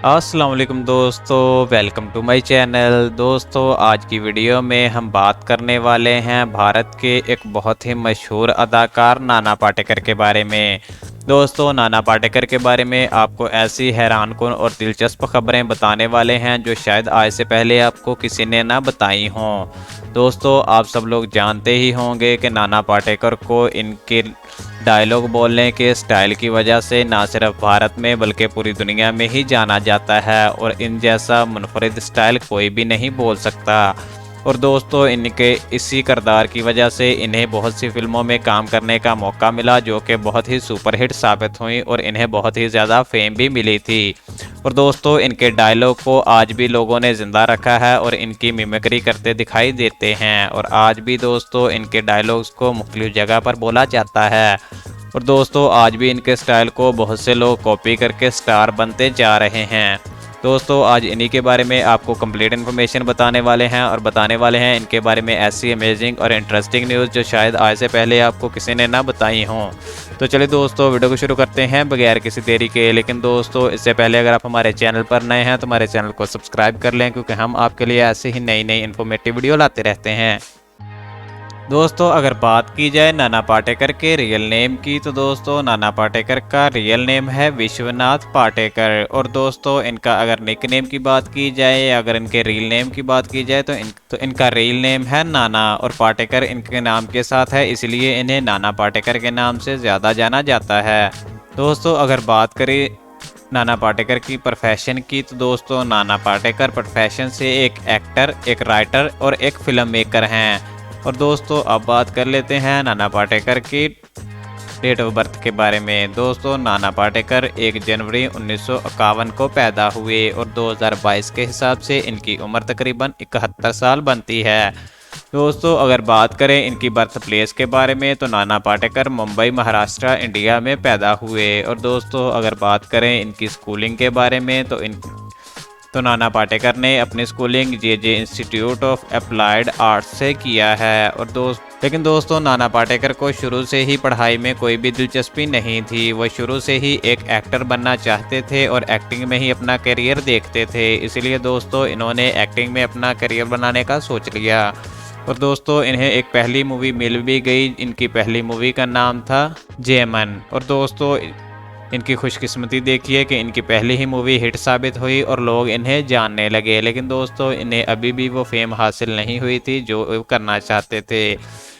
अस्सलाम वालेकुम दोस्तों, वेलकम टू माय चैनल। दोस्तों आज की वीडियो में हम बात करने वाले हैं भारत के एक बहुत ही मशहूर अदाकार नाना पाटेकर के बारे में। दोस्तों नाना पाटेकर के बारे में आपको ऐसी हैरानकुन और दिलचस्प खबरें बताने वाले हैं जो शायद आज से पहले आपको किसी ने ना बताई हों। दोस्तों आप सब लोग जानते ही होंगे कि नाना पाटेकर को इनके डायलॉग बोलने के स्टाइल की वजह से ना सिर्फ भारत में बल्कि पूरी दुनिया में ही जाना जाता है और इन जैसा मुनफरिद स्टाइल कोई भी नहीं बोल सकता। और दोस्तों इनके इसी किरदार की वजह से इन्हें बहुत सी फिल्मों में काम करने का मौका मिला जो कि बहुत ही सुपरहिट साबित हुई और इन्हें बहुत ही ज़्यादा फेम भी मिली थी। और दोस्तों इनके डायलॉग को आज भी लोगों ने ज़िंदा रखा है और इनकी मिमिक्री करते दिखाई देते हैं और आज भी दोस्तों इनके डायलॉग्स को मुख्तलिफ जगह पर बोला जाता है। और दोस्तों आज भी इनके स्टाइल को बहुत से लोग कॉपी करके स्टार बनते जा रहे हैं। दोस्तों आज इन्हीं के बारे में आपको कंप्लीट इन्फॉर्मेशन बताने वाले हैं और बताने वाले हैं इनके बारे में ऐसी अमेजिंग और इंटरेस्टिंग न्यूज़ जो शायद आज से पहले आपको किसी ने ना बताई हों। तो चलिए दोस्तों वीडियो को शुरू करते हैं बगैर किसी देरी के। लेकिन दोस्तों इससे पहले अगर आप हमारे चैनल पर नए हैं तो हमारे चैनल को सब्सक्राइब कर लें क्योंकि हम आपके लिए ऐसे ही नई नई इन्फॉर्मेटिव वीडियो लाते रहते हैं। दोस्तों अगर बात की जाए नाना पाटेकर के रियल नेम की तो दोस्तों नाना पाटेकर का रियल नेम है विश्वनाथ पाटेकर। और दोस्तों इनका अगर निक नेम की बात की जाए या अगर इनके रियल नेम की बात की जाए तो इनका रियल नेम है नाना और पाटेकर इनके नाम के साथ है, इसलिए इन्हें नाना पाटेकर के नाम से ज़्यादा जाना जाता है। दोस्तों अगर बात करें नाना पाटेकर की प्रोफेशन की तो दोस्तों नाना पाटेकर प्रोफेशन से एक एक्टर, एक राइटर और एक फिल्म मेकर हैं। और दोस्तों अब बात कर लेते हैं नाना पाटेकर की डेट ऑफ बर्थ के बारे में। दोस्तों नाना पाटेकर 1 जनवरी 1951 को पैदा हुए और 2022 के हिसाब से इनकी उम्र तकरीबन 71 साल बनती है। दोस्तों अगर बात करें इनकी बर्थ प्लेस के बारे में तो नाना पाटेकर मुंबई महाराष्ट्र इंडिया में पैदा हुए। और दोस्तों अगर बात करें इनकी स्कूलिंग के बारे में तो नाना पाटेकर ने अपनी schooling J institute of applied arts से किया है। और लेकिन दोस्तों नाना पाटेकर को शुरू से ही पढ़ाई में कोई भी दिलचस्पी नहीं थी। वह शुरू से ही एक एक्टर बनना चाहते थे और एक्टिंग में ही अपना करियर देखते थे, इसलिए दोस्तों इन्होंने एक्टिंग में अपना करियर बनाने का सोच लिया। और दोस्तों इन्हें एक पहली मूवी मिल भी गई। इनकी पहली मूवी का नाम था जेमन। और दोस्तों इनकी खुशकिस्मती देखिए कि इनकी पहली ही मूवी हिट साबित हुई और लोग इन्हें जानने लगे। लेकिन दोस्तों इन्हें अभी भी वो फेम हासिल नहीं हुई थी जो वो करना चाहते थे।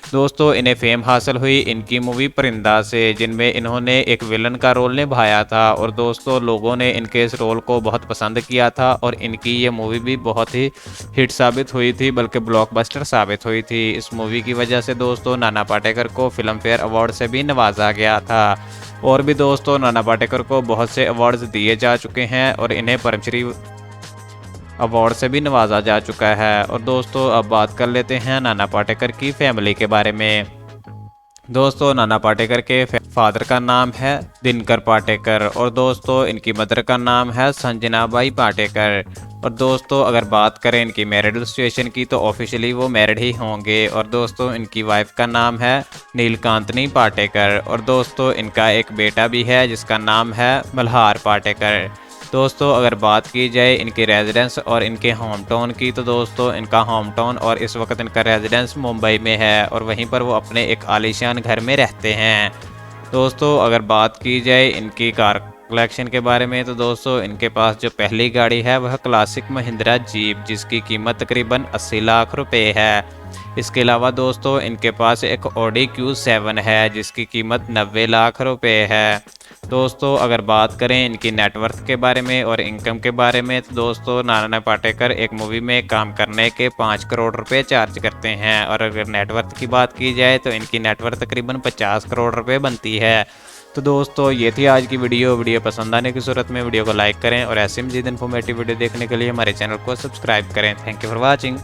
दोस्तों इन्हें फेम हासिल हुई इनकी मूवी परिंदा से, जिनमें इन्होंने एक विलन का रोल निभाया था। और दोस्तों लोगों ने इनके इस रोल को बहुत पसंद किया था और इनकी ये मूवी भी बहुत ही हिट साबित हुई थी, बल्कि ब्लॉकबस्टर साबित हुई थी। इस मूवी की वजह से दोस्तों नाना पाटेकर को फिल्म फेयर अवार्ड से भी नवाजा गया था। और भी दोस्तों नाना पाटेकर को बहुत से अवार्ड्स दिए जा चुके हैं और इन्हें पद्मश्री अवार्ड से भी नवाजा जा चुका है। और दोस्तों अब बात कर लेते हैं नाना पाटेकर की फैमिली के बारे में। दोस्तों नाना पाटेकर के फादर का नाम है दिनकर पाटेकर और दोस्तों इनकी मदर का नाम है संजनाबाई पाटेकर। और दोस्तों अगर बात करें इनकी मैरिड सिचुएशन की तो ऑफिशियली वो मैरिड ही होंगे। और दोस्तों इनकी वाइफ का नाम है नीलकांतनी पाटेकर। और दोस्तों इनका एक बेटा भी है जिसका नाम है मल्हार पाटेकर। दोस्तों अगर बात की जाए इनके रेजिडेंस और इनके होम टाउन की तो दोस्तों इनका होम टाउन और इस वक्त इनका रेजिडेंस मुंबई में है और वहीं पर वो अपने एक आलीशान घर में रहते हैं। दोस्तों अगर बात की जाए इनकी कार कलेक्शन के बारे में तो दोस्तों इनके पास जो पहली गाड़ी है वह क्लासिक महिंद्रा जीप, जिसकी कीमत तकरीबन 80 लाख रुपए है। इसके अलावा दोस्तों इनके पास एक ऑडी Q7 है जिसकी कीमत 90 लाख रुपए है। दोस्तों अगर बात करें इनकी नेटवर्थ के बारे में और इनकम के बारे में तो दोस्तों नाना पाटेकर एक मूवी में काम करने के 5 करोड़ रुपए चार्ज करते हैं। और अगर नेटवर्थ की बात की जाए तो इनकी नेटवर्थ तकरीबन 50 करोड़ रुपए बनती है। तो दोस्तों ये थी आज की वीडियो पसंद आने की सूरत में वीडियो को लाइक करें और ऐसे मज़ीद इन्फॉर्मेटिव वीडियो देखने के लिए हमारे चैनल को सब्सक्राइब करें। Thank you for watching.